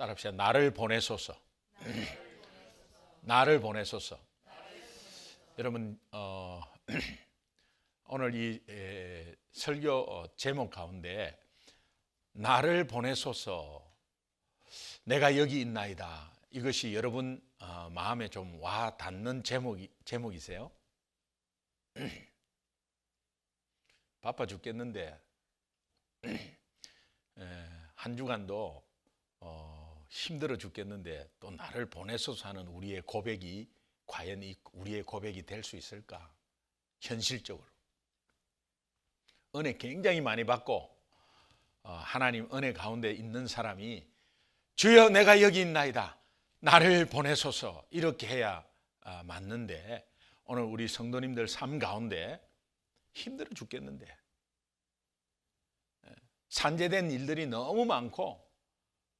따라합시다. 나를 보내소서. 나를 보내소서. 여러분 오늘 이 설교 제목 가운데 나를 보내소서, 내가 여기 있나이다, 이것이 여러분 마음에 좀 와 닿는 제목이세요? 바빠 죽겠는데 한 주간도 힘들어 죽겠는데 또 나를 보내소서 하는 우리의 고백이 과연 우리의 고백이 될 수 있을까? 현실적으로 은혜 굉장히 많이 받고 하나님 은혜 가운데 있는 사람이 주여 내가 여기 있나이다, 나를 보내소서, 이렇게 해야 맞는데 오늘 우리 성도님들 삶 가운데 힘들어 죽겠는데 산재된 일들이 너무 많고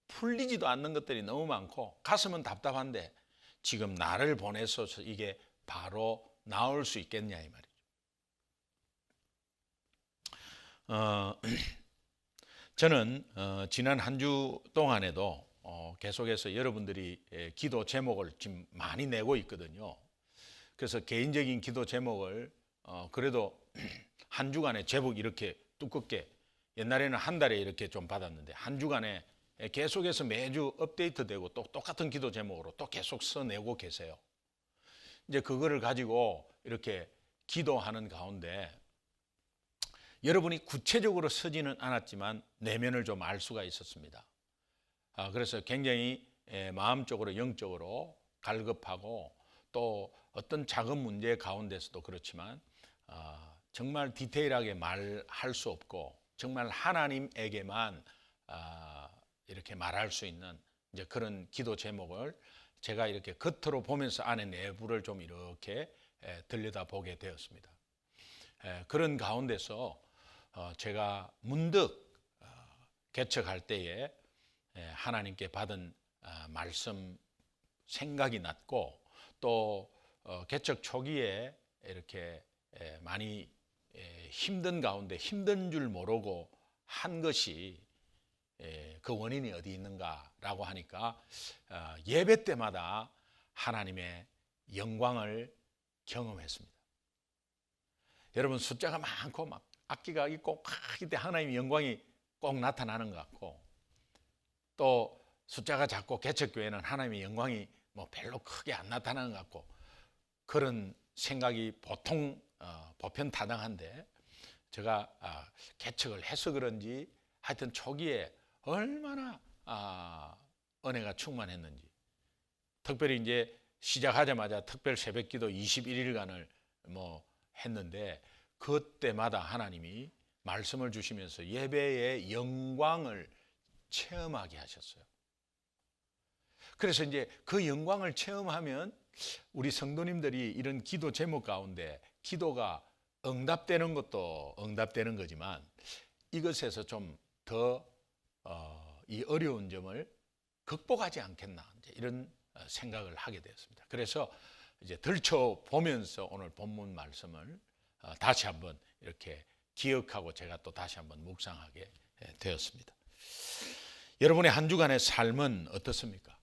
풀리지도 않는 것들이 너무 많고 가슴은 답답한데 지금 나를 보내소서, 이게 바로 나올 수 있겠냐 이 말이죠. 저는 지난 한 주 동안에도 계속해서 여러분들이 기도 제목을 지금 많이 내고 있거든요. 그래서 개인적인 기도 제목을 그래도 한 주간에 제목 이렇게 두껍게, 옛날에는 한 달에 이렇게 좀 받았는데 한 주간에 계속해서 매주 업데이트되고 또 똑같은 기도 제목으로 또 계속 써내고 계세요. 이제 그거를 가지고 이렇게 기도하는 가운데 여러분이 구체적으로 쓰지는 않았지만 내면을 좀 알 수가 있었습니다. 그래서 굉장히 마음적으로 영적으로 갈급하고 또 어떤 작은 문제 가운데서도 그렇지만 정말 디테일하게 말할 수 없고 정말 하나님에게만 이렇게 말할 수 있는 이제 그런 기도 제목을 제가 이렇게 겉으로 보면서 안에 내부를 좀 이렇게 들여다보게 되었습니다. 그런 가운데서 제가 문득 개척할 때에 하나님께 받은 말씀 생각이 났고 또 개척 초기에 이렇게 많이 힘든 가운데 힘든 줄 모르고 한 것이 그 원인이 어디 있는가라고 하니까 예배 때마다 하나님의 영광을 경험했습니다. 여러분 숫자가 많고 막 악기가 있고 이때 하나님의 영광이 꼭 나타나는 것 같고 또 숫자가 작고 개척교회는 하나님의 영광이 뭐 별로 크게 안 나타나는 것 같고 그런 생각이 보통 보편타당한데 제가 개척을 해서 그런지 하여튼 초기에 얼마나 은혜가 충만했는지, 특별히 이제 시작하자마자 특별 새벽기도 21일간을 뭐 했는데 그때마다 하나님이 말씀을 주시면서 예배의 영광을 체험하게 하셨어요. 그래서 이제 그 영광을 체험하면 우리 성도님들이 이런 기도 제목 가운데 기도가 응답되는 것도 응답되는 거지만 이것에서 좀 더 이 어려운 점을 극복하지 않겠나, 이런 생각을 하게 되었습니다. 그래서 이제 들춰보면서 오늘 본문 말씀을 다시 한번 이렇게 기억하고 제가 또 다시 한번 묵상하게 되었습니다. 여러분의 한 주간의 삶은 어떻습니까?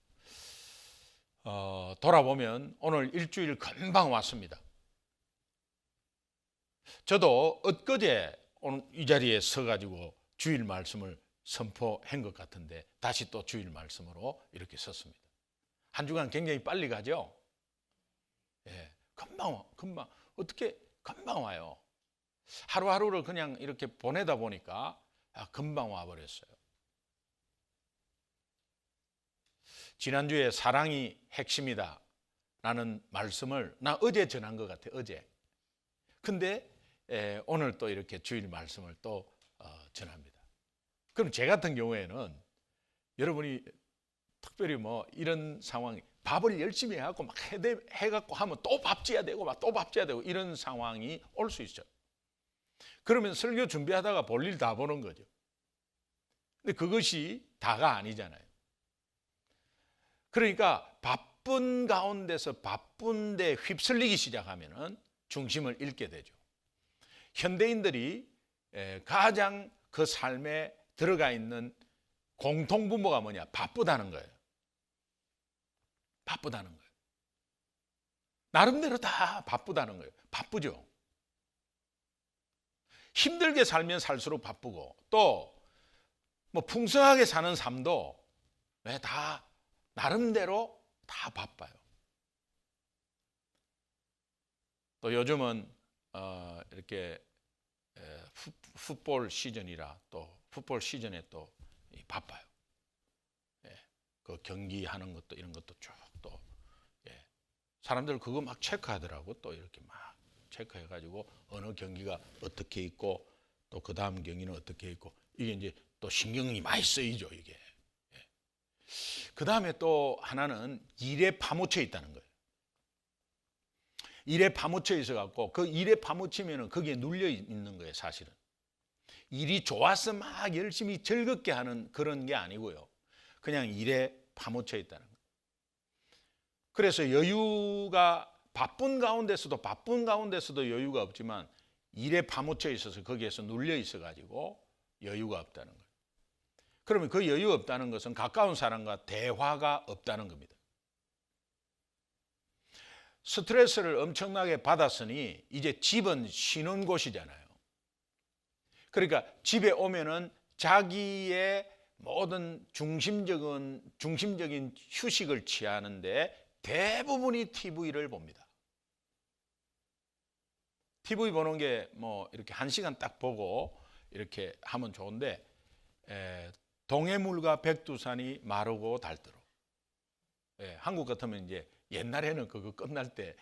돌아보면 오늘 일주일 금방 왔습니다. 저도 엊그제 오늘 이 자리에 서가지고 주일 말씀을 선포한 것 같은데 다시 또 주일 말씀으로 이렇게 섰습니다. 한 주간 굉장히 빨리 가죠? 예, 금방 어떻게 금방 와요. 하루하루를 그냥 이렇게 보내다 보니까 금방 와버렸어요. 지난주에 사랑이 핵심이다 라는 말씀을 나 어제 전한 것 같아요. 어제. 근데 오늘 또 이렇게 주일 말씀을 또 전합니다. 그럼 제 같은 경우에는 여러분이 특별히 뭐 이런 상황, 밥을 열심히 해갖고 막 해갖고 하면 또 밥 지어야 되고 막 또 밥 지어야 되고 이런 상황이 올 수 있죠. 그러면 설교 준비하다가 볼일 다 보는 거죠. 근데 그것이 다가 아니잖아요. 그러니까 바쁜 가운데서 바쁜데 휩쓸리기 시작하면은 중심을 잃게 되죠. 현대인들이 가장 그 삶에 들어가 있는 공통분모가 뭐냐? 바쁘다는 거예요. 바쁘다는 거예요. 나름대로 다 바쁘다는 거예요. 바쁘죠. 힘들게 살면 살수록 바쁘고, 또 뭐 풍성하게 사는 삶도 왜 다 나름대로 다 바빠요. 또 요즘은 이렇게 풋볼 시즌이라 또 풋볼 시즌에 또 바빠요. 예, 그 경기하는 것도 이런 것도 쭉 또 사람들 그거 막 체크하더라고. 또 이렇게 막 체크해가지고 어느 경기가 어떻게 있고 또 그 다음 경기는 어떻게 있고, 이게 이제 또 신경이 많이 쓰이죠 이게. 그 다음에 또 하나는 일에 파묻혀 있다는 거예요. 일에 파묻혀 있어 갖고 그 일에 파묻히면은 거기에 눌려 있는 거예요. 사실은 일이 좋아서 막 열심히 즐겁게 하는 그런 게 아니고요, 그냥 일에 파묻혀 있다는 거예요. 그래서 여유가 바쁜 가운데서도 여유가 없지만 일에 파묻혀 있어서 거기에서 눌려 있어 가지고 여유가 없다는 거예요. 그러면 그 여유 없다는 것은 가까운 사람과 대화가 없다는 겁니다. 스트레스를 엄청나게 받았으니 이제 집은 쉬는 곳이잖아요. 그러니까 집에 오면은 자기의 모든 중심적인 휴식을 취하는데 대부분이 TV를 봅니다. TV 보는 게 뭐 이렇게 1시간 딱 보고 이렇게 하면 좋은데, 동해물과 백두산이 마르고 닳도록. 한국 같으면 이제 옛날에는 그거 끝날 때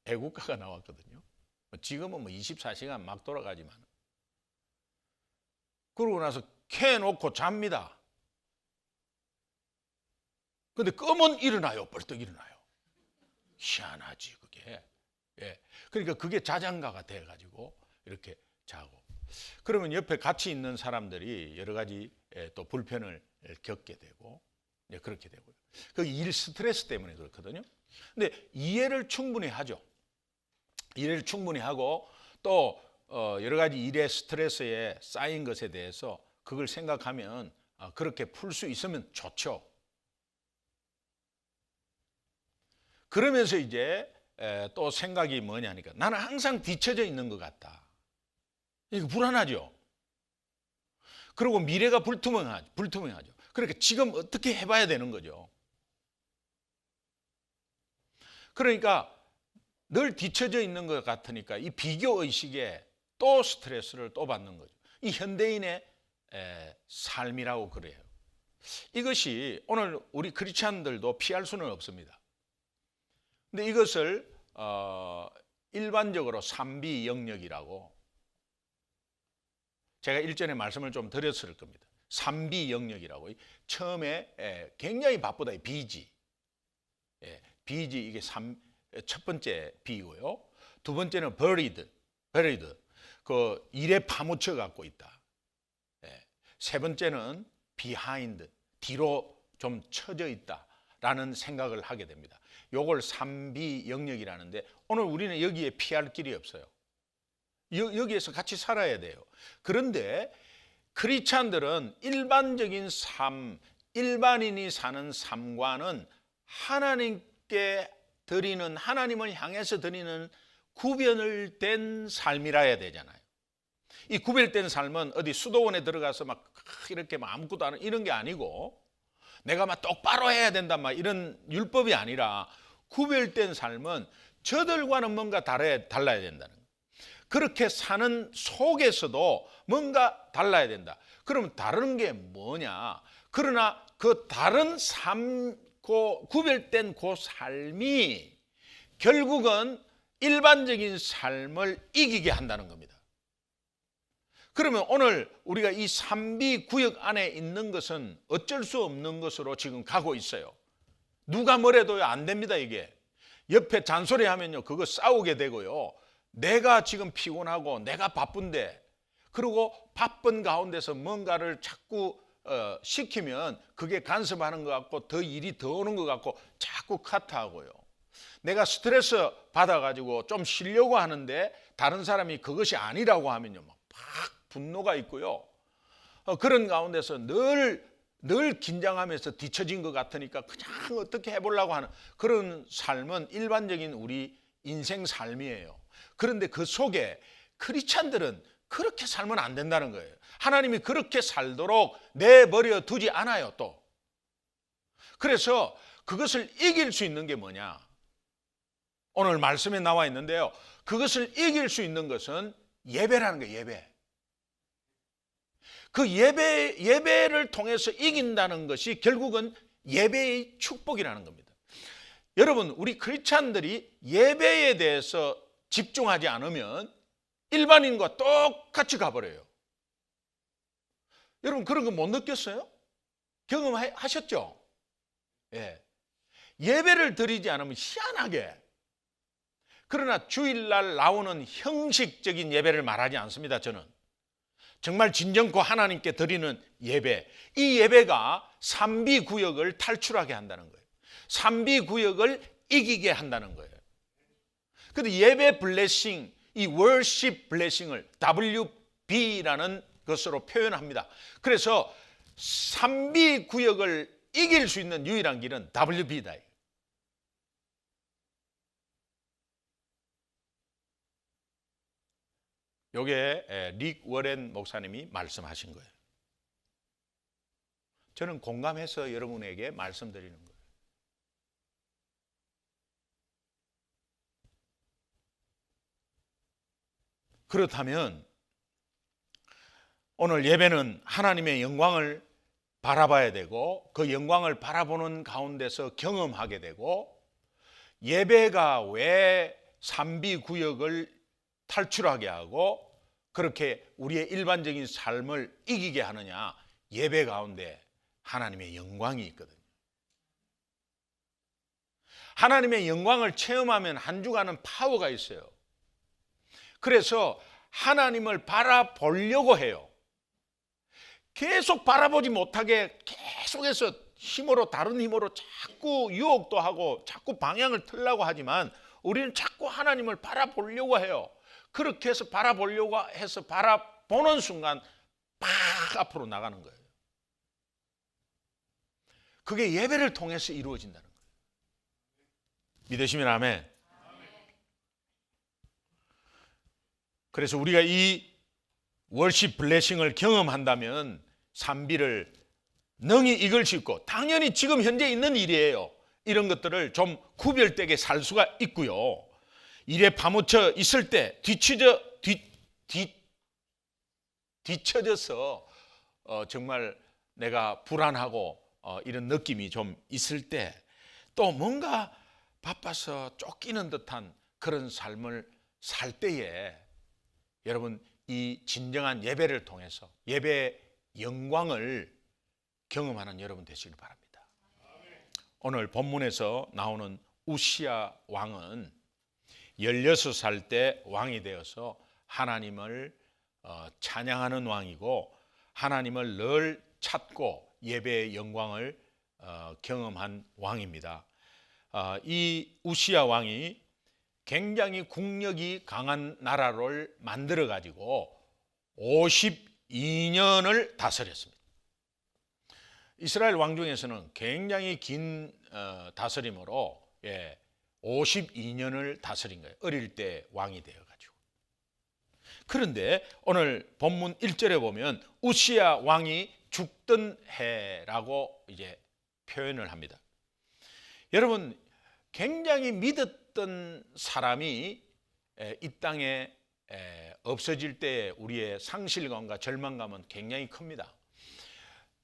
애국가가 나왔거든요. 지금은 뭐 24시간 막 돌아가지만. 그러고 나서 켜놓고 잡니다. 근데 끄면 일어나요. 벌떡 일어나요. 희한하지 그게. 그러니까 그게 자장가가 돼가지고 이렇게 자고. 그러면 옆에 같이 있는 사람들이 여러 가지 또 불편을 겪게 되고 그렇게 되고요. 그 일 스트레스 때문에 그렇거든요. 근데 이해를 충분히 하죠. 이해를 충분히 하고 또 여러 가지 일의 스트레스에 쌓인 것에 대해서 그걸 생각하면 그렇게 풀 수 있으면 좋죠. 그러면서 이제 또 생각이 뭐냐니까, 나는 항상 뒤처져 있는 것 같다. 이거 불안하죠. 그리고 미래가 불투명하죠. 그러니까 지금 어떻게 해봐야 되는 거죠. 그러니까 늘 뒤처져 있는 것 같으니까 이 비교의식에 또 스트레스를 또 받는 거죠. 이 현대인의 삶이라고 그래요. 이것이 오늘 우리 크리스찬들도 피할 수는 없습니다. 근데 이것을 일반적으로 삼비 영역이라고, 제가 일전에 말씀을 좀 드렸을 겁니다. 삼비 영역이라고. 처음에 굉장히 바쁘다. 비지. 비지, 이게 첫 번째 비고요. 두 번째는 buried. 그 일에 파묻혀 갖고 있다. 세 번째는 behind. 뒤로 좀 처져 있다라는 생각을 하게 됩니다. 요걸 삼비 영역이라는데, 오늘 우리는 여기에 피할 길이 없어요. 여기에서 같이 살아야 돼요. 그런데 크리스찬들은 일반적인 삶, 일반인이 사는 삶과는 하나님께 드리는, 하나님을 향해서 드리는 구별을 된 삶이라 해야 되잖아요. 이 구별된 삶은 어디 수도원에 들어가서 막 이렇게 막 아무것도 안 하는 이런 게 아니고, 내가 막 똑바로 해야 된다 막 이런 율법이 아니라, 구별된 삶은 저들과는 뭔가 달라야 된다는 거예요. 그렇게 사는 속에서도 뭔가 달라야 된다. 그러면 다른 게 뭐냐? 그러나 그 다른 삶, 구별된 그 삶이 결국은 일반적인 삶을 이기게 한다는 겁니다. 그러면 오늘 우리가 이 삼비 구역 안에 있는 것은 어쩔 수 없는 것으로 지금 가고 있어요. 누가 뭐래도 안 됩니다. 이게 옆에 잔소리하면요 그거 싸우게 되고요, 내가 지금 피곤하고 내가 바쁜데, 그리고 바쁜 가운데서 뭔가를 자꾸 시키면 그게 간섭하는 것 같고 더 일이 더 오는 것 같고 자꾸 카트하고요, 내가 스트레스 받아가지고 좀 쉬려고 하는데 다른 사람이 그것이 아니라고 하면요 막 분노가 있고요, 그런 가운데서 늘 늘 긴장하면서 뒤처진 것 같으니까 그냥 어떻게 해보려고 하는 그런 삶은 일반적인 우리 인생 삶이에요. 그런데 그 속에 크리스찬들은 그렇게 살면 안 된다는 거예요. 하나님이 그렇게 살도록 내버려 두지 않아요. 또 그래서 그것을 이길 수 있는 게 뭐냐? 오늘 말씀에 나와 있는데요, 그것을 이길 수 있는 것은 예배라는 거예요. 예배. 그 예배를 통해서 이긴다는 것이 결국은 예배의 축복이라는 겁니다. 여러분, 우리 크리스찬들이 예배에 대해서 집중하지 않으면 일반인과 똑같이 가버려요. 여러분, 그런 거 못 느꼈어요? 경험하셨죠? 예. 예배를 드리지 않으면 희한하게, 그러나 주일날 나오는 형식적인 예배를 말하지 않습니다. 저는 정말 진정코 하나님께 드리는 예배, 이 예배가 삼비구역을 탈출하게 한다는 거예요. 삼비구역을 이기게 한다는 거예요. 그런데 예배 블레싱, 이 월십 블레싱을 WB라는 것으로 표현합니다. 그래서 삼비구역을 이길 수 있는 유일한 길은 WB다. 이게 릭 워렌 목사님이 말씀하신 거예요. 저는 공감해서 여러분에게 말씀드리는 거예요. 그렇다면 오늘 예배는 하나님의 영광을 바라봐야 되고, 그 영광을 바라보는 가운데서 경험하게 되고, 예배가 왜 삼비구역을 탈출하게 하고 그렇게 우리의 일반적인 삶을 이기게 하느냐? 예배 가운데 하나님의 영광이 있거든요. 하나님의 영광을 체험하면 한 주간은 파워가 있어요. 그래서 하나님을 바라보려고 해요. 계속 바라보지 못하게 계속해서 힘으로, 다른 힘으로 자꾸 유혹도 하고 자꾸 방향을 틀려고 하지만 우리는 자꾸 하나님을 바라보려고 해요. 그렇게 해서 바라보려고 해서 바라보는 순간 팍 앞으로 나가는 거예요. 그게 예배를 통해서 이루어진다는 거예요. 믿으시면 아멘. 그래서 우리가 이 월십 블레싱을 경험한다면 삼비를 능히 이길 수 있고, 당연히 지금 현재 있는 일이에요. 이런 것들을 좀 구별되게 살 수가 있고요. 일에 파묻혀 있을 때 뒤처져서 정말 내가 불안하고 이런 느낌이 좀 있을 때, 또 뭔가 바빠서 쫓기는 듯한 그런 삶을 살 때에 여러분, 이 진정한 예배를 통해서 예배의 영광을 경험하는 여러분 되시길 바랍니다. 오늘 본문에서 나오는 우시야 왕은 16살 때 왕이 되어서 하나님을 찬양하는 왕이고, 하나님을 늘 찾고 예배의 영광을 경험한 왕입니다. 이 우시야 왕이 굉장히 국력이 강한 나라를 만들어 가지고 52년을 다스렸습니다. 이스라엘 왕 중에서는 굉장히 긴 다스림으로 52년을 다스린 거예요. 어릴 때 왕이 되어가지고. 그런데 오늘 본문 1절에 보면 우시야 왕이 죽던 해라고 이제 표현을 합니다. 여러분, 굉장히 믿었던 사람이 이 땅에 없어질 때 우리의 상실감과 절망감은 굉장히 큽니다.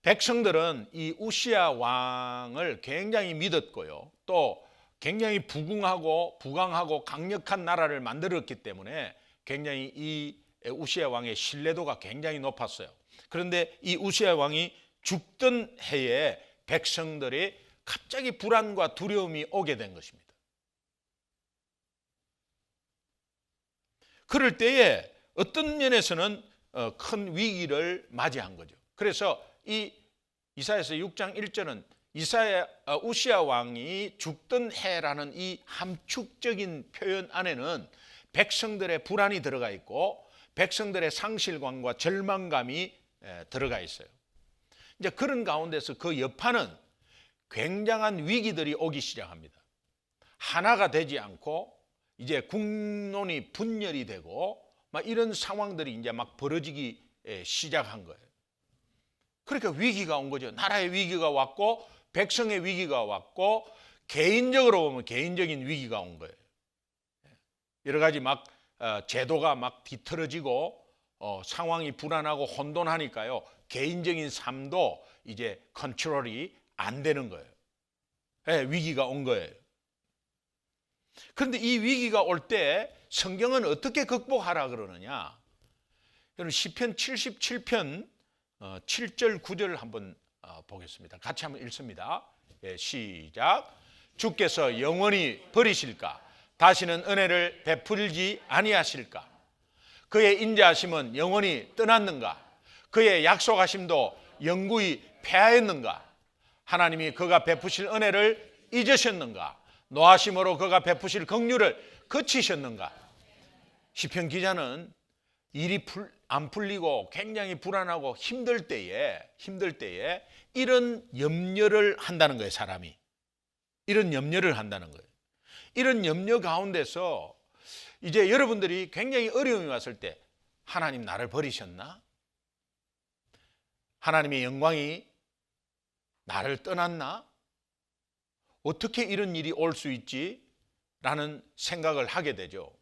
백성들은 이 우시야 왕을 굉장히 믿었고요, 또 굉장히 부강하고 강력한 나라를 만들었기 때문에 굉장히 이 우시야 왕의 신뢰도가 굉장히 높았어요. 그런데 이 우시야 왕이 죽던 해에 백성들이 갑자기 불안과 두려움이 오게 된 것입니다. 그럴 때에 어떤 면에서는 큰 위기를 맞이한 거죠. 그래서 이 이사야서 6장 1절은 우시야 왕이 죽던 해라는 이 함축적인 표현 안에는 백성들의 불안이 들어가 있고 백성들의 상실감과 절망감이 들어가 있어요. 이제 그런 가운데서 그 여파는 굉장한 위기들이 오기 시작합니다. 하나가 되지 않고 이제 국론이 분열이 되고 막 이런 상황들이 이제 막 벌어지기 시작한 거예요. 그러니까 위기가 온 거죠. 나라의 위기가 왔고 백성의 위기가 왔고 개인적으로 보면 개인적인 위기가 온 거예요. 여러 가지 막 제도가 막 뒤틀어지고 상황이 불안하고 혼돈하니까요. 개인적인 삶도 이제 컨트롤이 안 되는 거예요. 위기가 온 거예요. 그런데 이 위기가 올 때 성경은 어떻게 극복하라 그러느냐? 여러분 시편 77편 7절 9절을 한번 보겠습니다. 같이 한번 읽습니다. 시작. 주께서 영원히 버리실까? 다시는 은혜를 베풀지 아니하실까? 그의 인자하심은 영원히 떠났는가? 그의 약속하심도 영구히 폐하였는가? 하나님이 그가 베푸실 은혜를 잊으셨는가? 노하심으로 그가 베푸실 긍휼을 그치셨는가? 시편 기자는 일이 안 풀리고 굉장히 불안하고 힘들 때에 이런 염려를 한다는 거예요. 사람이 이런 염려를 한다는 거예요. 이런 염려 가운데서 이제 여러분들이 굉장히 어려움이 왔을 때 하나님 나를 버리셨나? 하나님의 영광이 나를 떠났나? 어떻게 이런 일이 올 수 있지? 라는 생각을 하게 되죠.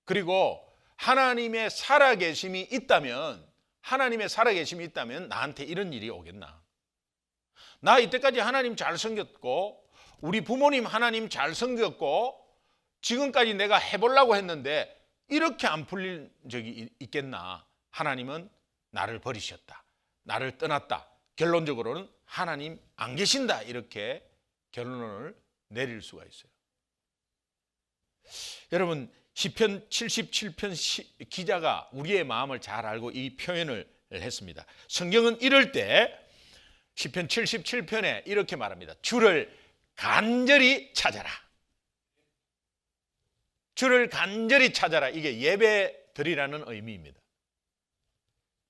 그리고 하나님의 살아계심이 있다면 나한테 이런 일이 오겠나? 나 이때까지 하나님 잘 섬겼고 우리 부모님 하나님 잘 섬겼고 지금까지 내가 해보려고 했는데 이렇게 안 풀린 적이 있겠나? 하나님은 나를 버리셨다. 나를 떠났다. 결론적으로는 하나님 안 계신다. 이렇게 결론을 내릴 수가 있어요. 여러분 시편 77편 기자가 우리의 마음을 잘 알고 이 표현을 했습니다. 성경은 이럴 때 시편 77편에 이렇게 말합니다. 주를 간절히 찾아라. 주를 간절히 찾아라. 이게 예배 드리라는 의미입니다.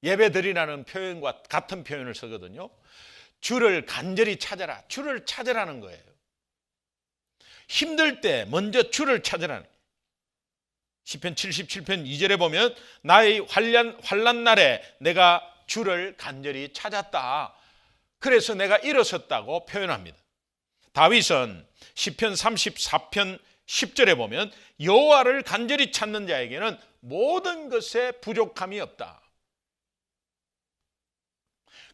예배 드리라는 표현과 같은 표현을 쓰거든요. 주를 간절히 찾아라. 주를 찾으라는 거예요. 힘들 때 먼저 주를 찾으라는 거예요. 시편 77편 2절에 보면 나의 환난 날에 내가 주를 간절히 찾았다. 그래서 내가 일어섰다고 표현합니다. 다윗은 시편 34편 10절에 보면 여호와를 간절히 찾는 자에게는 모든 것에 부족함이 없다.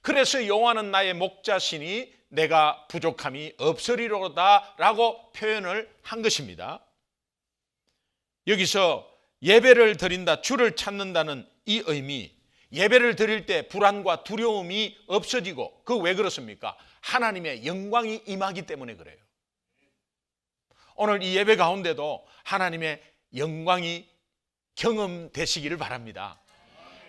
그래서 여호와는 나의 목자시니 내가 부족함이 없으리로다 라고 표현을 한 것입니다. 여기서 예배를 드린다, 주를 찾는다는 이 의미, 예배를 드릴 때 불안과 두려움이 없어지고, 그 왜 그렇습니까? 하나님의 영광이 임하기 때문에 그래요. 오늘 이 예배 가운데도 하나님의 영광이 경험되시기를 바랍니다.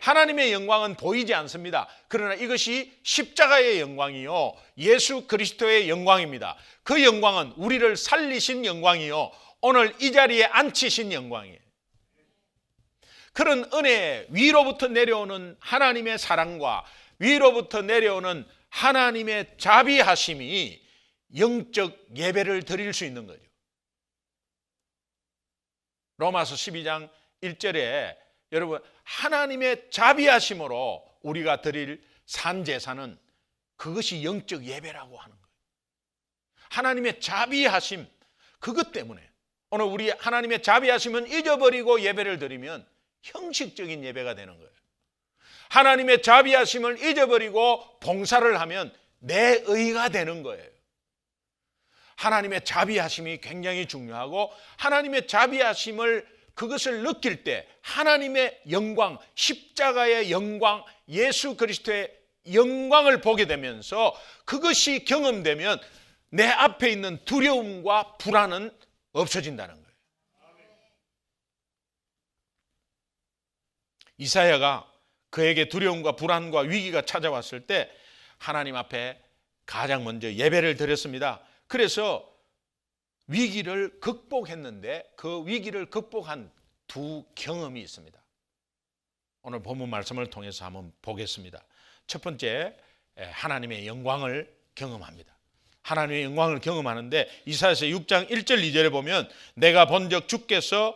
하나님의 영광은 보이지 않습니다. 그러나 이것이 십자가의 영광이요, 예수 그리스도의 영광입니다. 그 영광은 우리를 살리신 영광이요, 오늘 이 자리에 앉히신 영광이에요. 그런 은혜, 위로부터 내려오는 하나님의 사랑과 위로부터 내려오는 하나님의 자비하심이 영적 예배를 드릴 수 있는 거죠. 로마서 12장 1절에 여러분, 하나님의 자비하심으로 우리가 드릴 산제사는 그것이 영적 예배라고 하는 거예요. 하나님의 자비하심, 그것 때문에 오늘 우리 하나님의 자비하심은 잊어버리고 예배를 드리면 형식적인 예배가 되는 거예요. 하나님의 자비하심을 잊어버리고 봉사를 하면 내 의가 되는 거예요. 하나님의 자비하심이 굉장히 중요하고, 하나님의 자비하심을 그것을 느낄 때 하나님의 영광, 십자가의 영광, 예수 그리스도의 영광을 보게 되면서 그것이 경험되면 내 앞에 있는 두려움과 불안은 없어진다는 거예요. 이사야가 그에게 두려움과 불안과 위기가 찾아왔을 때 하나님 앞에 가장 먼저 예배를 드렸습니다. 그래서 위기를 극복했는데 그 위기를 극복한 두 경험이 있습니다. 오늘 본문 말씀을 통해서 한번 보겠습니다. 첫 번째, 하나님의 영광을 경험합니다. 하나님의 영광을 경험하는데 이사야서 6장 1절 2절에 보면 내가 본적 주께서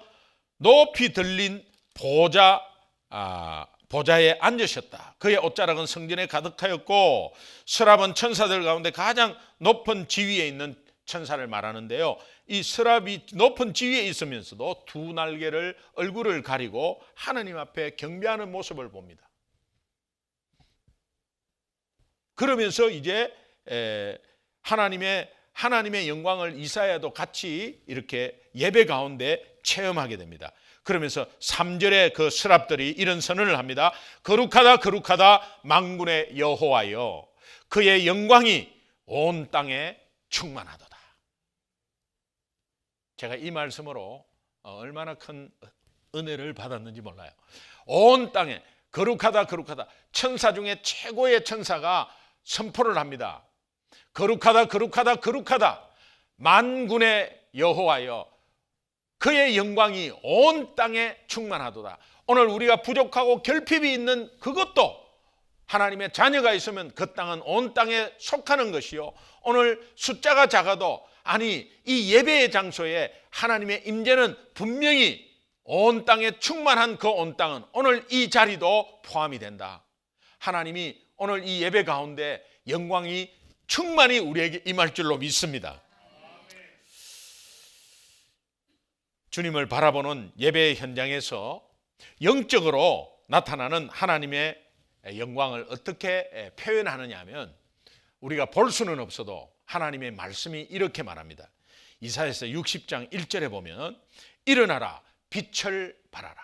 높이 들린 보좌에 앉으셨다. 그의 옷자락은 성전에 가득하였고 서랍은 천사들 가운데 가장 높은 지위에 있는 천사를 말하는데요. 이 서랍이 높은 지위에 있으면서도 두 날개를 얼굴을 가리고 하나님 앞에 경배하는 모습을 봅니다. 그러면서 이제 하나님의 영광을 이사야도 같이 이렇게 예배 가운데 체험하게 됩니다. 그러면서 3절에 그 서랍들이 이런 선언을 합니다. 거룩하다 거룩하다 만군의 여호와여, 그의 영광이 온 땅에 충만하도다. 제가 이 말씀으로 얼마나 큰 은혜를 받았는지 몰라요. 온 땅에 거룩하다 거룩하다, 천사 중에 최고의 천사가 선포를 합니다. 거룩하다 거룩하다 거룩하다 만군의 여호와여, 그의 영광이 온 땅에 충만하도다. 오늘 우리가 부족하고 결핍이 있는 그것도 하나님의 자녀가 있으면 그 땅은 온 땅에 속하는 것이요, 오늘 숫자가 작아도 아니 이 예배의 장소에 하나님의 임재는 분명히 온 땅에 충만한 그 온 땅은 오늘 이 자리도 포함이 된다. 하나님이 오늘 이 예배 가운데 영광이 충만히 우리에게 임할 줄로 믿습니다. 주님을 바라보는 예배 현장에서 영적으로 나타나는 하나님의 영광을 어떻게 표현하느냐 하면, 우리가 볼 수는 없어도 하나님의 말씀이 이렇게 말합니다. 이사야서 60장 1절에 보면 일어나라 빛을 발하라.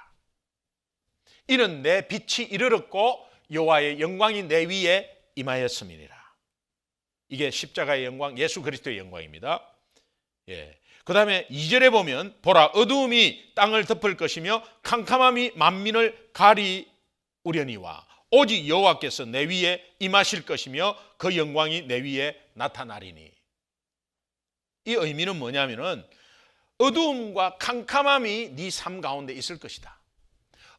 이는 내 빛이 이르렀고 여호와의 영광이 내 위에 임하였음이니라. 이게 십자가의 영광, 예수 그리스도의 영광입니다. 그 다음에 2절에 보면 보라 어두움이 땅을 덮을 것이며 캄캄함이 만민을 가리우려니와 오직 여호와께서 내 위에 임하실 것이며 그 영광이 내 위에 나타나리니. 이 의미는 뭐냐면은 어두움과 캄캄함이 네 삶 가운데 있을 것이다.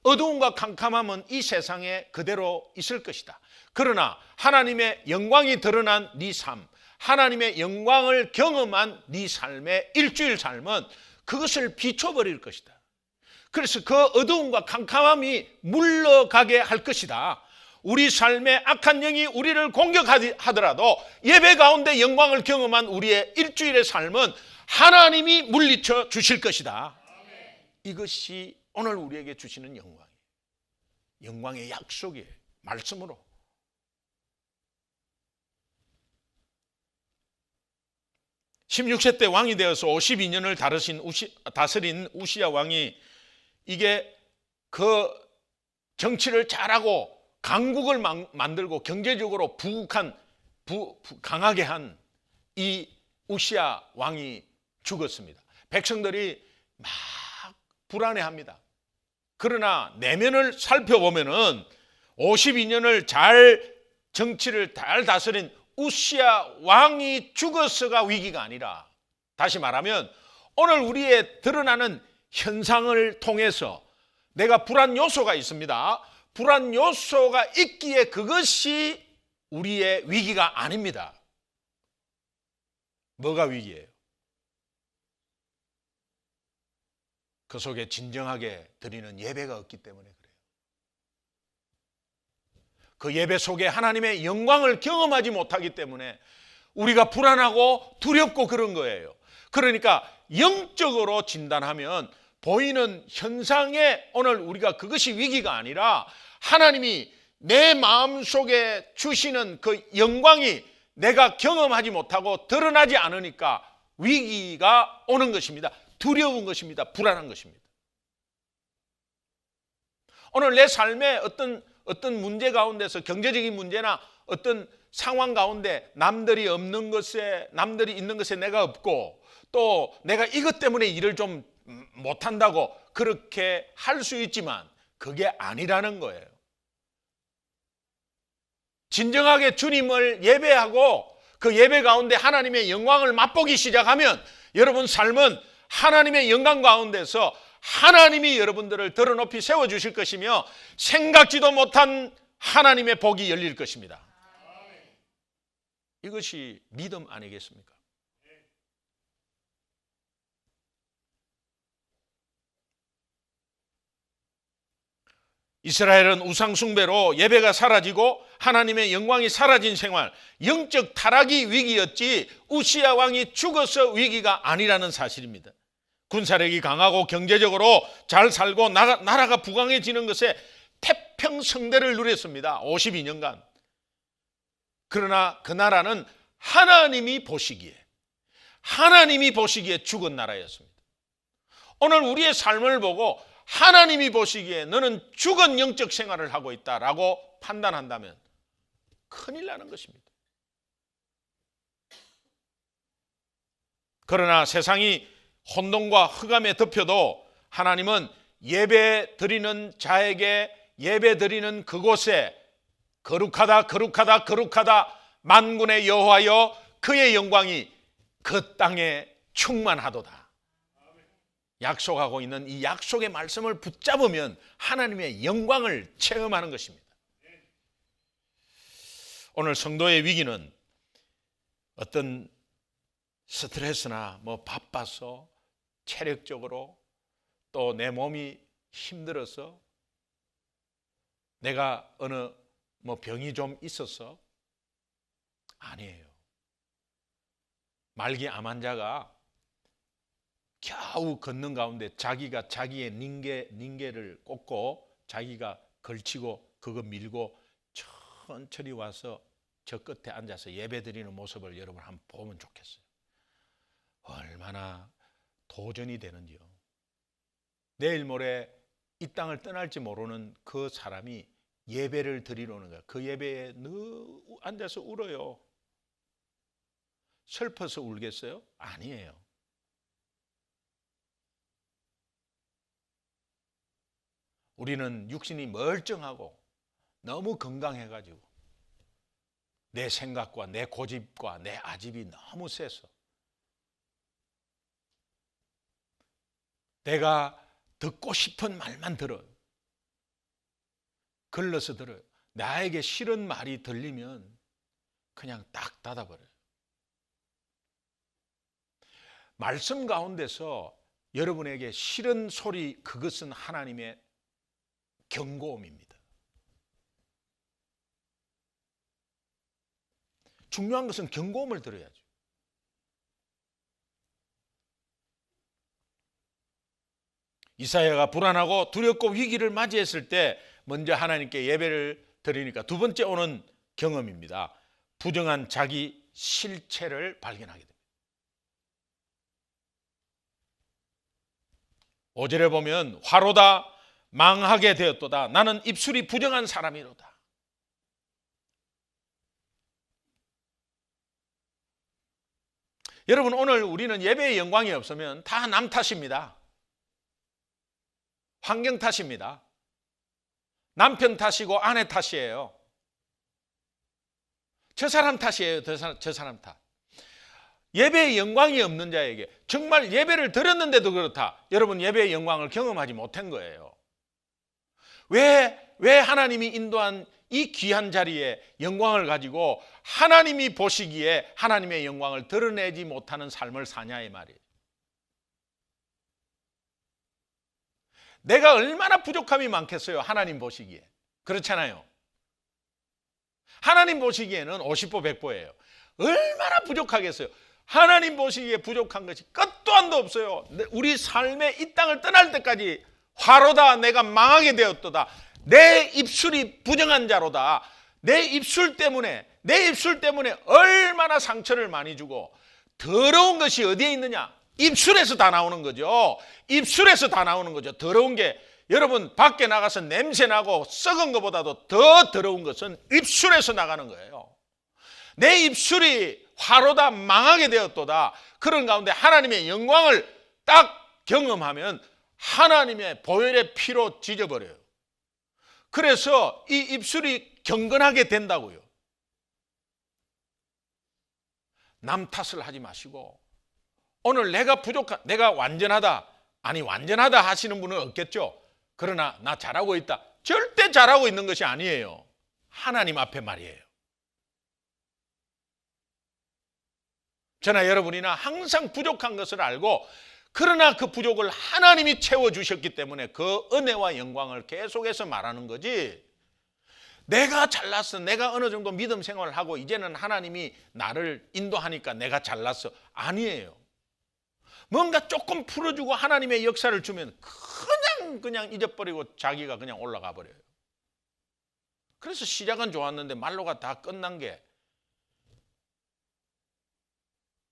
어두움과 캄캄함은 이 세상에 그대로 있을 것이다. 그러나 하나님의 영광이 드러난 네 삶, 하나님의 영광을 경험한 네 삶의 일주일 삶은 그것을 비춰버릴 것이다. 그래서 그 어두움과 캄캄함이 물러가게 할 것이다. 우리 삶의 악한 영이 우리를 공격하더라도 예배 가운데 영광을 경험한 우리의 일주일의 삶은 하나님이 물리쳐 주실 것이다. 이것이 오늘 우리에게 주시는 영광이에요. 영광의 약속이에요. 말씀으로. (16세) 때 왕이 되어서 52년을 다스린 우시야 왕이 이게 그 정치를 잘하고 강국을 만들고 경제적으로 강하게 한 이 우시야 왕이 죽었습니다. 백성들이 막 불안해합니다. 그러나 내면을 살펴보면은 52년을 정치를 잘 다스린 우시야 왕이 죽어서가 위기가 아니라, 다시 말하면 오늘 우리의 드러나는 현상을 통해서 내가 불안 요소가 있습니다. 불안 요소가 있기에 그것이 우리의 위기가 아닙니다. 뭐가 위기예요? 그 속에 진정하게 드리는 예배가 없기 때문에 그래요. 그 예배 속에 하나님의 영광을 경험하지 못하기 때문에 우리가 불안하고 두렵고 그런 거예요. 그러니까 영적으로 진단하면 보이는 현상에 오늘 우리가 그것이 위기가 아니라 하나님이 내 마음속에 주시는 그 영광이 내가 경험하지 못하고 드러나지 않으니까 위기가 오는 것입니다. 두려운 것입니다. 불안한 것입니다. 오늘 내 삶에 어떤 문제 가운데서 경제적인 문제나 어떤 상황 가운데 남들이 있는 것에 내가 없고 또 내가 이것 때문에 일을 좀 못한다고 그렇게 할 수 있지만 그게 아니라는 거예요. 진정하게 주님을 예배하고 그 예배 가운데 하나님의 영광을 맛보기 시작하면 여러분 삶은 하나님의 영광 가운데서 하나님이 여러분들을 들어 높이 세워주실 것이며 생각지도 못한 하나님의 복이 열릴 것입니다. 이것이 믿음 아니겠습니까? 이스라엘은 우상 숭배로 예배가 사라지고 하나님의 영광이 사라진 생활, 영적 타락이 위기였지 우시야 왕이 죽어서 위기가 아니라는 사실입니다. 군사력이 강하고 경제적으로 잘 살고 나라가 부강해지는 것에 태평성대를 누렸습니다. 52년간. 그러나 그 나라는 하나님이 보시기에 죽은 나라였습니다. 오늘 우리의 삶을 보고 하나님이 보시기에 너는 죽은 영적 생활을 하고 있다라고 판단한다면 큰일 나는 것입니다. 그러나 세상이 혼돈과 흑암에 덮여도 하나님은 예배 드리는 자에게 예배 드리는 그곳에 거룩하다 거룩하다 거룩하다 만군의 여호와여 그의 영광이 그 땅에 충만하도다. 약속하고 있는 이 약속의 말씀을 붙잡으면 하나님의 영광을 체험하는 것입니다. 오늘 성도의 위기는 어떤 스트레스나 바빠서 체력적으로 또 내 몸이 힘들어서 내가 어느 병이 좀 있어서 아니에요. 말기 암 환자가 겨우 걷는 가운데 자기가 자기의 닝게를 꽂고 자기가 걸치고 그거 밀고 천천히 와서 저 끝에 앉아서 예배드리는 모습을 여러분 한번 보면 좋겠어요. 얼마나 도전이 되는지요. 내일 모레 이 땅을 떠날지 모르는 그 사람이 예배를 드리러 오는 거야. 그 예배에 늘 앉아서 울어요. 슬퍼서 울겠어요? 아니에요. 우리는 육신이 멀쩡하고 너무 건강해가지고 내 생각과 내 고집과 내 아집이 너무 세서 내가 듣고 싶은 말만 들어요. 걸러서 들어요. 나에게 싫은 말이 들리면 그냥 딱 닫아버려요. 말씀 가운데서 여러분에게 싫은 소리, 그것은 하나님의 경고음입니다. 중요한 것은 경고음을 들어야죠. 이사야가 불안하고 두렵고 위기를 맞이했을 때 먼저 하나님께 예배를 드리니까 두 번째 오는 경험입니다. 부정한 자기 실체를 발견하게 됩니다. 5절에 보면 화로다 망하게 되었도다. 나는 입술이 부정한 사람이로다. 여러분, 오늘 우리는 예배의 영광이 없으면 다 남 탓입니다. 환경 탓입니다. 남편 탓이고 아내 탓이에요. 저 사람 탓이에요. 저 사람 탓. 예배의 영광이 없는 자에게 정말 예배를 드렸는데도 그렇다. 여러분, 예배의 영광을 경험하지 못한 거예요. 왜 하나님이 인도한 이 귀한 자리에 영광을 가지고 하나님이 보시기에 하나님의 영광을 드러내지 못하는 삶을 사냐 이 말이에요. 내가 얼마나 부족함이 많겠어요, 하나님 보시기에. 그렇잖아요. 하나님 보시기에는 50보 100보예요. 얼마나 부족하겠어요. 하나님 보시기에 부족한 것이 끝도 한도 없어요. 우리 삶의 이 땅을 떠날 때까지 화로다 내가 망하게 되었도다. 내 입술이 부정한 자로다. 내 입술 때문에 얼마나 상처를 많이 주고 더러운 것이 어디에 있느냐? 입술에서 다 나오는 거죠. 입술에서 다 나오는 거죠. 더러운 게 여러분 밖에 나가서 냄새 나고 썩은 것보다도 더 더러운 것은 입술에서 나가는 거예요. 내 입술이 화로다 망하게 되었도다. 그런 가운데 하나님의 영광을 딱 경험하면 하나님의 보혈의 피로 지져버려요. 그래서 이 입술이 경건하게 된다고요. 남 탓을 하지 마시고 오늘 내가 완전하다, 아니 완전하다 하시는 분은 없겠죠. 그러나 나 잘하고 있다. 절대 잘하고 있는 것이 아니에요. 하나님 앞에 말이에요. 저나 여러분이나 항상 부족한 것을 알고 그러나 그 부족을 하나님이 채워주셨기 때문에 그 은혜와 영광을 계속해서 말하는 거지, 내가 잘났어, 내가 어느 정도 믿음 생활을 하고 이제는 하나님이 나를 인도하니까 내가 잘났어, 아니에요. 뭔가 조금 풀어주고 하나님의 역사를 주면 그냥 잊어버리고 자기가 그냥 올라가 버려요. 그래서 시작은 좋았는데 말로가 다 끝난 게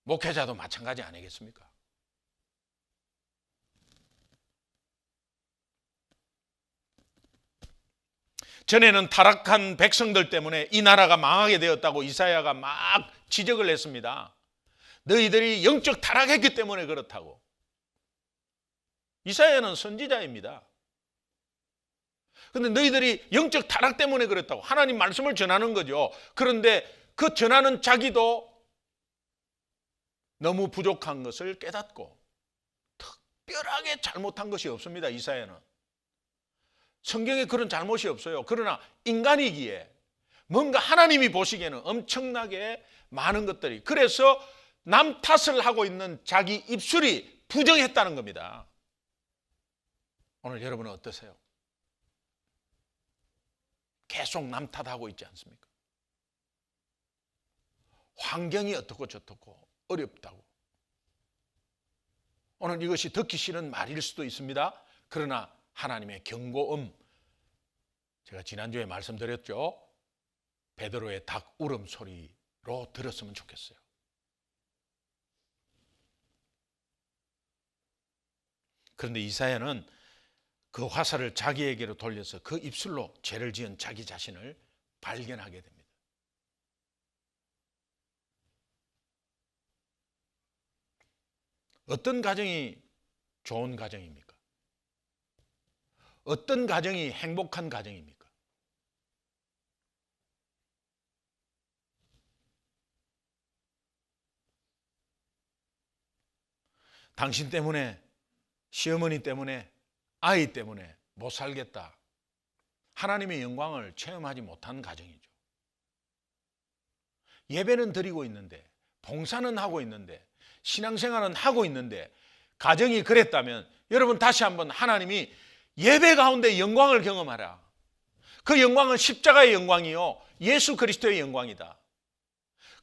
목회자도 마찬가지 아니겠습니까? 전에는 타락한 백성들 때문에 이 나라가 망하게 되었다고 이사야가 막 지적을 했습니다. 너희들이 영적 타락했기 때문에 그렇다고. 이사야는 선지자입니다. 그런데 너희들이 영적 타락 때문에 그렇다고 하나님 말씀을 전하는 거죠. 그런데 그 전하는 자기도 너무 부족한 것을 깨닫고 특별하게 잘못한 것이 없습니다. 이사야는. 성경에 그런 잘못이 없어요. 그러나 인간이기에 뭔가 하나님이 보시기에는 엄청나게 많은 것들이, 그래서 남 탓을 하고 있는 자기 입술이 부정했다는 겁니다. 오늘 여러분은 어떠세요? 계속 남 탓하고 있지 않습니까? 환경이 어떻고 저떻고 어렵다고. 오늘 이것이 듣기 싫은 말일 수도 있습니다. 그러나 하나님의 경고음, 제가 지난주에 말씀드렸죠. 베드로의 닭 울음소리로 들었으면 좋겠어요. 그런데 이사야는 그 화살을 자기에게로 돌려서 그 입술로 죄를 지은 자기 자신을 발견하게 됩니다. 어떤 가정이 좋은 가정입니까? 어떤 가정이 행복한 가정입니까? 당신 때문에, 시어머니 때문에, 아이 때문에 못 살겠다. 하나님의 영광을 체험하지 못한 가정이죠. 예배는 드리고 있는데, 봉사는 하고 있는데, 신앙생활은 하고 있는데 가정이 그랬다면 여러분 다시 한번 하나님이 예배 가운데 영광을 경험하라. 그 영광은 십자가의 영광이요, 예수 그리스도의 영광이다.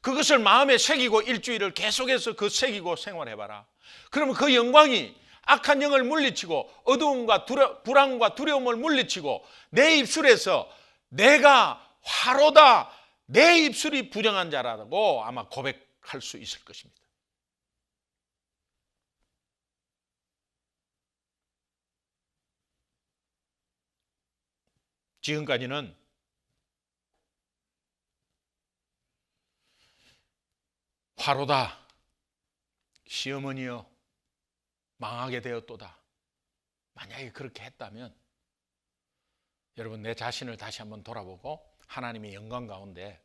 그것을 마음에 새기고 일주일을 계속해서 그 새기고 생활해봐라. 그러면 그 영광이 악한 영을 물리치고 어두움과 불안과 두려움을 물리치고 내 입술에서 내가 화로다, 내 입술이 부정한 자라고 아마 고백할 수 있을 것입니다. 지금까지는 화로다, 시어머니여 망하게 되었도다, 만약에 그렇게 했다면 여러분 내 자신을 다시 한번 돌아보고 하나님의 영광 가운데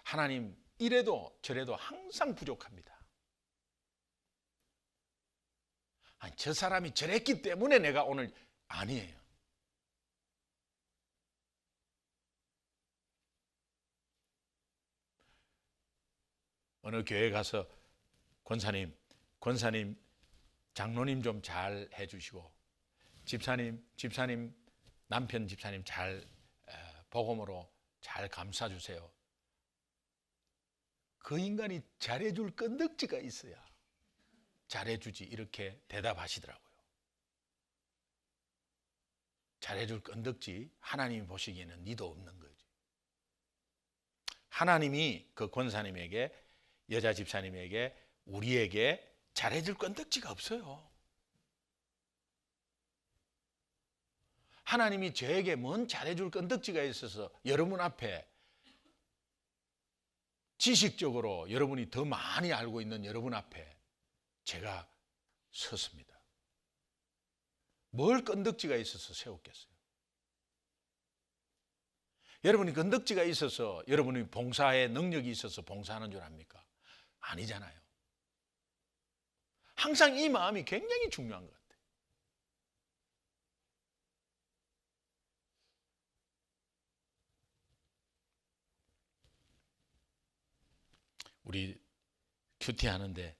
하나님 이래도 저래도 항상 부족합니다. 아니, 저 사람이 저랬기 때문에 내가 오늘, 아니에요. 어느 교회 가서 권사님, 장로님 좀 잘 해주시고 집사님, 남편 집사님 잘 복음으로 잘 감싸주세요. 그 인간이 잘해줄 건덕지가 있어야 잘해주지, 이렇게 대답하시더라고요. 잘해줄 건덕지 하나님이 보시기에는 니도 없는 거지. 하나님이 그 권사님에게, 여자 집사님에게, 우리에게 잘해줄 건덕지가 없어요. 하나님이 저에게 뭔 잘해줄 건덕지가 있어서 여러분 앞에 지식적으로 여러분이 더 많이 알고 있는 여러분 앞에 제가 섰습니다. 뭘 건덕지가 있어서 세웠겠어요? 여러분이 건덕지가 있어서, 여러분이 봉사의 능력이 있어서 봉사하는 줄 압니까? 아니잖아요. 항상 이 마음이 굉장히 중요한 것 같아요. 우리 큐티 하는데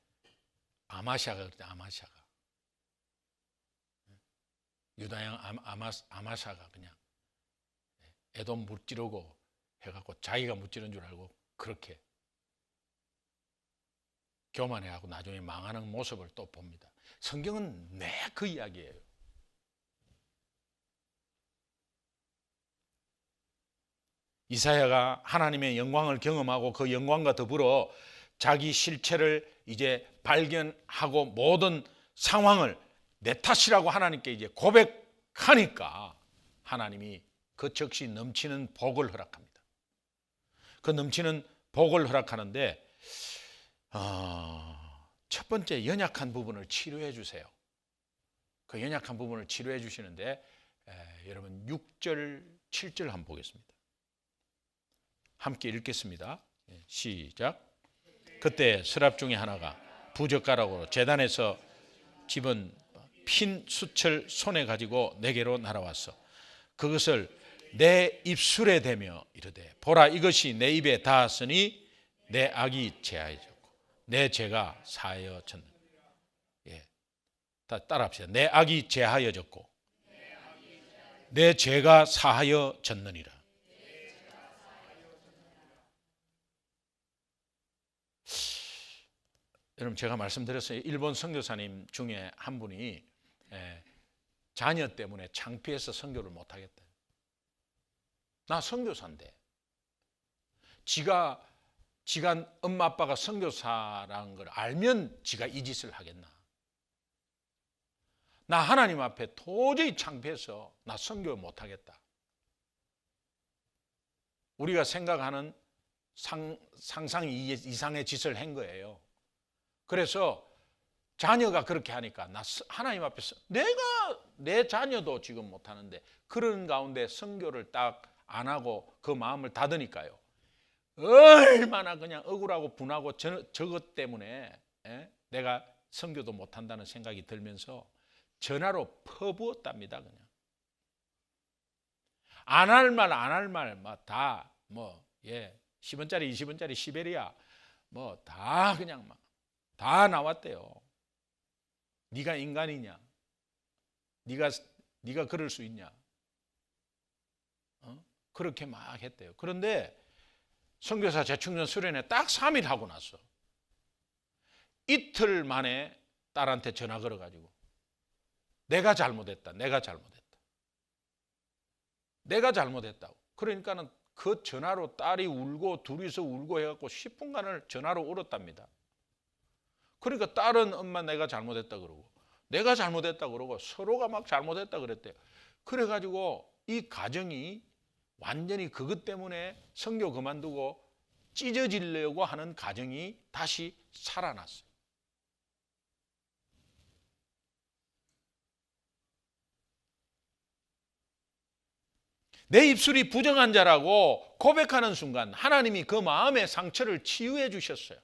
아마샤가 그랬대. 아마샤가 유다양 아마샤가 그냥 에돔 무찌르고 해갖고 자기가 무찌른 줄 알고 그렇게 교만해하고 나중에 망하는 모습을 또 봅니다. 성경은 내 그 이야기예요. 이사야가 하나님의 영광을 경험하고 그 영광과 더불어 자기 실체를 이제 발견하고 모든 상황을 내 탓이라고 하나님께 이제 고백하니까 하나님이 그 즉시 넘치는 복을 허락합니다. 그 넘치는 복을 허락하는데 첫 번째 연약한 부분을 치료해 주세요. 그 연약한 부분을 치료해 주시는데 여러분 6절 7절 한번 보겠습니다. 함께 읽겠습니다. 시작. 그때 서랍 중에 하나가 부젓가락으로 제단에서 집은 핀 수철 손에 가지고 내게로 날아왔어. 그것을 내 입술에 대며 이르되 보라 이것이 내 입에 닿았으니 내 악이 제하여졌고 내 죄가 사하여졌느니라. 따라합시다. 내 악이 제하여졌고 내 죄가 사하여졌느니라. 여러분 제가 말씀드렸어요. 일본 선교사님 중에 한 분이 자녀 때문에 창피해서 선교를 못하겠다. 나 선교사인데 지가 엄마 아빠가 선교사라는 걸 알면 지가 이 짓을 하겠나. 나 하나님 앞에 도저히 창피해서 나 선교 못하겠다. 우리가 생각하는 상상 이상의 짓을 한 거예요. 그래서 자녀가 그렇게 하니까 나 하나님 앞에서 내가 내 자녀도 지금 못하는데 그런 가운데 선교를 딱 안 하고 그 마음을 닫으니까요. 얼마나 그냥 억울하고 분하고 저것 때문에 내가 선교도 못한다는 생각이 들면서 전화로 퍼부었답니다. 그냥 안 할 말 안 할 말 다 10원짜리 20원짜리 시베리아 다 그냥 다 나왔대요. 네가 인간이냐? 네가 그럴 수 있냐? 그렇게 막 했대요. 그런데 선교사 재충전 수련회 딱 3일 하고 나서 이틀 만에 딸한테 전화 걸어가지고 내가 잘못했다고. 그러니까는 그 전화로 딸이 울고 둘이서 울고 해갖고 10분간을 전화로 울었답니다. 그러니까 딸은 엄마 내가 잘못했다 그러고 내가 잘못했다 그러고 서로가 막 잘못했다 그랬대요. 그래가지고 이 가정이 완전히 그것 때문에 선교 그만두고 찢어지려고 하는 가정이 다시 살아났어요. 내 입술이 부정한 자라고 고백하는 순간 하나님이 그 마음의 상처를 치유해 주셨어요.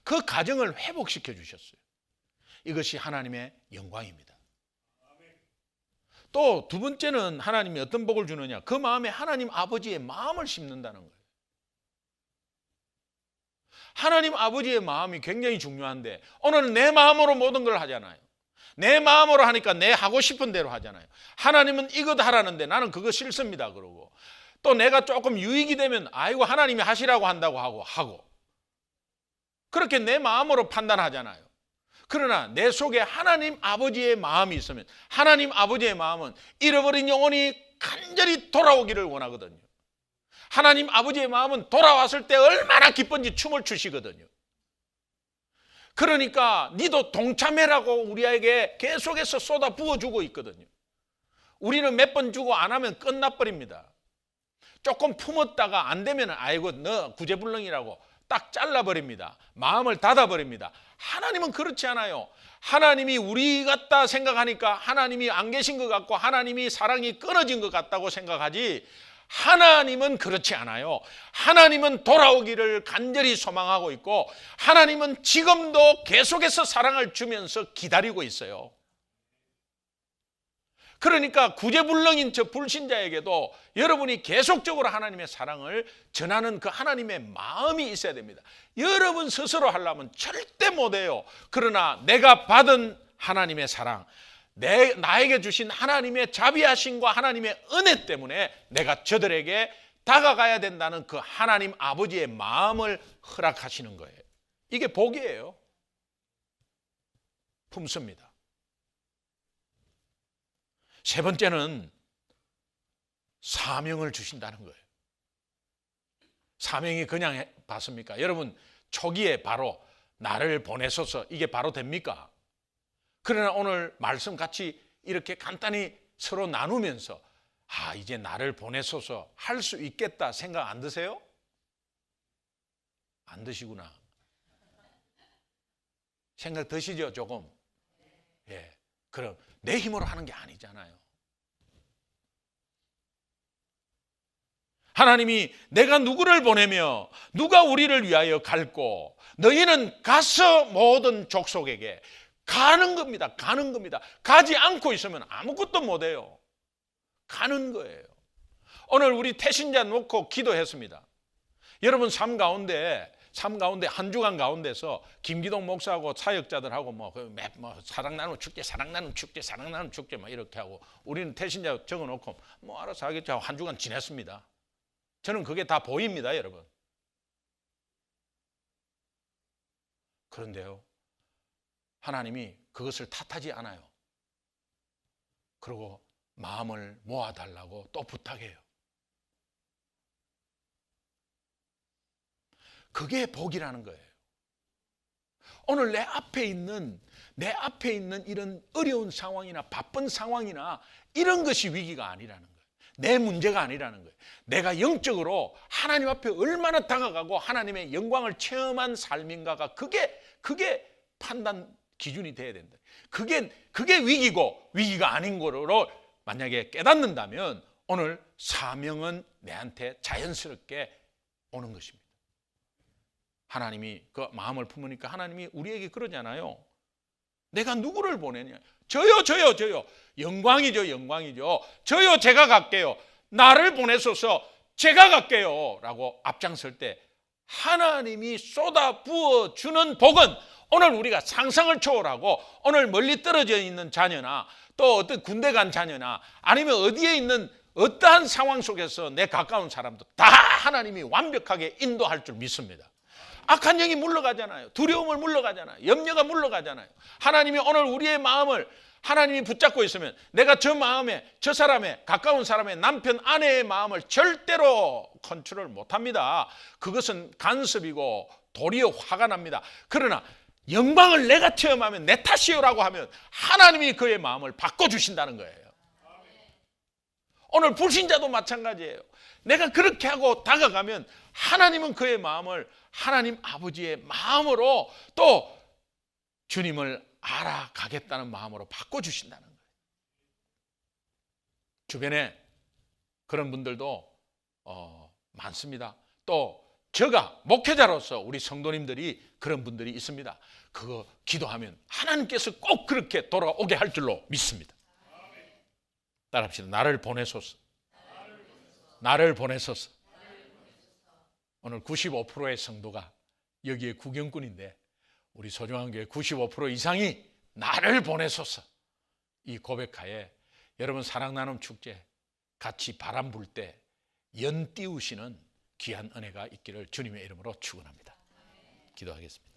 그 가정을 회복시켜 주셨어요. 이것이 하나님의 영광입니다. 또 두 번째는 하나님이 어떤 복을 주느냐? 그 마음에 하나님 아버지의 마음을 심는다는 거예요. 하나님 아버지의 마음이 굉장히 중요한데 오늘은 내 마음으로 모든 걸 하잖아요. 내 마음으로 하니까 내 하고 싶은 대로 하잖아요. 하나님은 이것 하라는데 나는 그거 싫습니다 그러고 또 내가 조금 유익이 되면 아이고 하나님이 하시라고 한다고 하고 그렇게 내 마음으로 판단하잖아요. 그러나 내 속에 하나님 아버지의 마음이 있으면 하나님 아버지의 마음은 잃어버린 영혼이 간절히 돌아오기를 원하거든요. 하나님 아버지의 마음은 돌아왔을 때 얼마나 기쁜지 춤을 추시거든요. 그러니까 니도 동참해라고 우리에게 계속해서 쏟아 부어주고 있거든요. 우리는 몇 번 주고 안 하면 끝나버립니다. 조금 품었다가 안 되면 아이고 너 구제불능이라고 딱 잘라버립니다. 마음을 닫아버립니다. 하나님은 그렇지 않아요. 하나님이 우리 같다 생각하니까 하나님이 안 계신 것 같고 하나님이 사랑이 끊어진 것 같다고 생각하지 하나님은 그렇지 않아요. 하나님은 돌아오기를 간절히 소망하고 있고 하나님은 지금도 계속해서 사랑을 주면서 기다리고 있어요. 그러니까 구제불능인 저 불신자에게도 여러분이 계속적으로 하나님의 사랑을 전하는 그 하나님의 마음이 있어야 됩니다. 여러분 스스로 하려면 절대 못해요. 그러나 내가 받은 하나님의 사랑, 나에게 주신 하나님의 자비하심과 하나님의 은혜 때문에 내가 저들에게 다가가야 된다는 그 하나님 아버지의 마음을 허락하시는 거예요. 이게 복이에요. 품습니다. 세 번째는 사명을 주신다는 거예요. 사명이 그냥 받습니까? 여러분 초기에 바로 나를 보내소서 이게 바로 됩니까? 그러나 오늘 말씀 같이 이렇게 간단히 서로 나누면서 이제 나를 보내소서 할 수 있겠다 생각 안 드세요? 안 드시구나. 생각 드시죠 조금? 예. 그럼 내 힘으로 하는 게 아니잖아요. 하나님이 내가 누구를 보내며 누가 우리를 위하여 갈고 너희는 가서 모든 족속에게 가는 겁니다. 가는 겁니다. 가지 않고 있으면 아무것도 못해요. 가는 거예요. 오늘 우리 태신자 놓고 기도했습니다. 여러분 삶 가운데 한 주간 가운데서 김기동 목사하고 사역자들하고 사랑 나눔 축제 이렇게 하고 우리는 태신자 적어놓고 알아서 하겠죠 하고 한 주간 지냈습니다. 저는 그게 다 보입니다, 여러분. 그런데요, 하나님이 그것을 탓하지 않아요. 그리고 마음을 모아달라고 또 부탁해요. 그게 복이라는 거예요. 오늘 내 앞에 있는 이런 어려운 상황이나 바쁜 상황이나 이런 것이 위기가 아니라는 거예요. 내 문제가 아니라는 거예요. 내가 영적으로 하나님 앞에 얼마나 다가가고 하나님의 영광을 체험한 삶인가가 그게 판단 기준이 돼야 된다. 그게 위기고 위기가 아닌 거로 만약에 깨닫는다면 오늘 사명은 내한테 자연스럽게 오는 것입니다. 하나님이 그 마음을 품으니까 하나님이 우리에게 그러잖아요. 내가 누구를 보내냐? 저요. 영광이죠. 저요, 제가 갈게요. 나를 보내소서 제가 갈게요. 라고 앞장설 때 하나님이 쏟아 부어주는 복은 오늘 우리가 상상을 초월하고 오늘 멀리 떨어져 있는 자녀나 또 어떤 군대 간 자녀나 아니면 어디에 있는 어떠한 상황 속에서 내 가까운 사람도 다 하나님이 완벽하게 인도할 줄 믿습니다. 악한 영이 물러가잖아요. 두려움을 물러가잖아요. 염려가 물러가잖아요. 하나님이 오늘 우리의 마음을 하나님이 붙잡고 있으면 내가 저 마음에 저 사람의 가까운 사람의 남편 아내의 마음을 절대로 컨트롤 못합니다. 그것은 간섭이고 도리어 화가 납니다. 그러나 영광을 내가 체험하면 내 탓이요라고 하면 하나님이 그의 마음을 바꿔주신다는 거예요. 오늘 불신자도 마찬가지예요. 내가 그렇게 하고 다가가면 하나님은 그의 마음을 하나님 아버지의 마음으로 또 주님을 알아가겠다는 마음으로 바꿔주신다는 거예요. 주변에 그런 분들도 많습니다. 또 제가 목회자로서 우리 성도님들이 그런 분들이 있습니다. 그거 기도하면 하나님께서 꼭 그렇게 돌아오게 할 줄로 믿습니다. 따라합시다. 나를 보내소서. 나를 보내소서. 오늘 95%의 성도가 여기에 구경꾼인데 우리 소중한 교회 95% 이상이 나를 보내소서. 이 고백하에 여러분 사랑 나눔 축제 같이 바람 불 때 연 띄우시는 귀한 은혜가 있기를 주님의 이름으로 축원합니다. 기도하겠습니다.